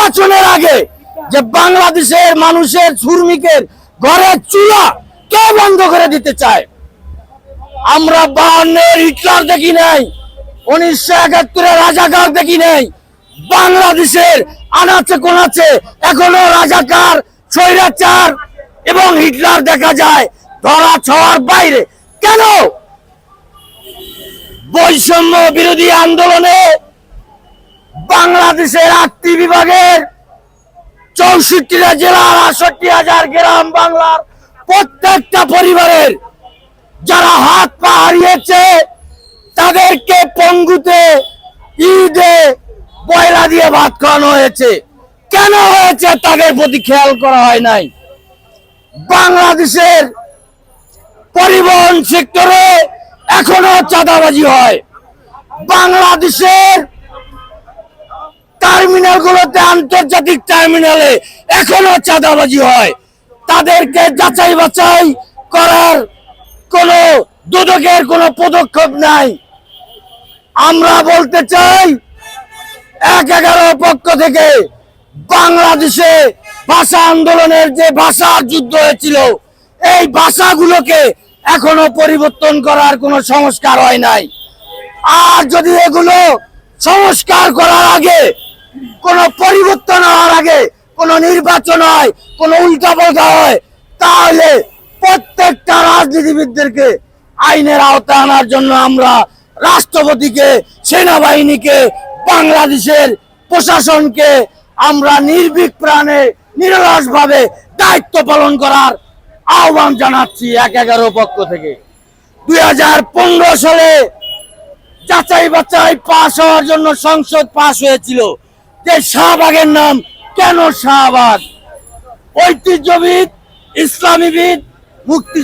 নির্বাচনের আগে যে বাংলাদেশের মানুষের শ্রমিকের ঘরের চুলা কে বন্ধ করে দিতে চায়? আমরা 52-এর হিটলার দেখি নাই, 1971-এর রাজাকার দেখি নাই। বাংলাদেশের আনাচে কোনাচে এখনো রাজাকার, স্বৈরাচার এবং হিটলার দেখা যায়, ধরা ছোঁয়ার বাইরে। কেন? বৈষম্য বিরোধী আন্দোলনে বাংলাদেশের 8টি বিভাগের 64টা জেলার 68,000 গ্রাম বাংলার প্রত্যেকটা পরিবারের যারা হাত পা হারিয়েছে তাদেরকে পঙ্গুতে ঈদে পয়লা দিয়ে ভাত খাওয়ানো হয়েছে। কেন হয়েছে তাদের প্রতি খেয়াল করা হয় নাই। বাংলাদেশের পরিবহন সেক্টরে এখনো চাঁদাবাজি হয়। বাংলাদেশের টার্মিনালগুলোতে, আন্তর্জাতিক টার্মিনালে এখনো চাঁদাবাজি হয়। তাদেরকে যাচাই বাছাই করার কোনো দুদকের কোনো পদক্ষেপ নাই। আমরা বলতে চাই 1-11 পক্ষ থেকে বাংলাদেশে ভাষা আন্দোলনের যে ভাষার যুদ্ধ হয়েছিল এই ভাষাগুলোকে এখনো পরিবর্তন করার কোনো সংস্কার হয় নাই। আর যদি এগুলো সংস্কার করার আগে, কোনো পরিবর্তন হওয়ার আগে কোনো নির্বাচন হয়, কোনো উল্টাপাল্টা হয়, তাহলে প্রত্যেকটা রাজনীতিবিদদেরকে আইনের আওতায় আনার জন্য আমরা রাষ্ট্রপতিকে, সেনাবাহিনীকে, বাংলাদেশের প্রশাসনকে আমরা নির্ভীক প্রাণে নিরলসভাবে দায়িত্ব পালন করার আহ্বান জানাচ্ছি 1-11 পক্ষ থেকে। 2015 সালে যাচাই বাছাই পাশ হওয়ার জন্য সংসদ পাশ হয়েছিল যে শাহবাগের নাম কেন শাহবাগ? ঐতিহ্যবিদ, ইসলামীবিদ, মুক্তিযোদ্ধা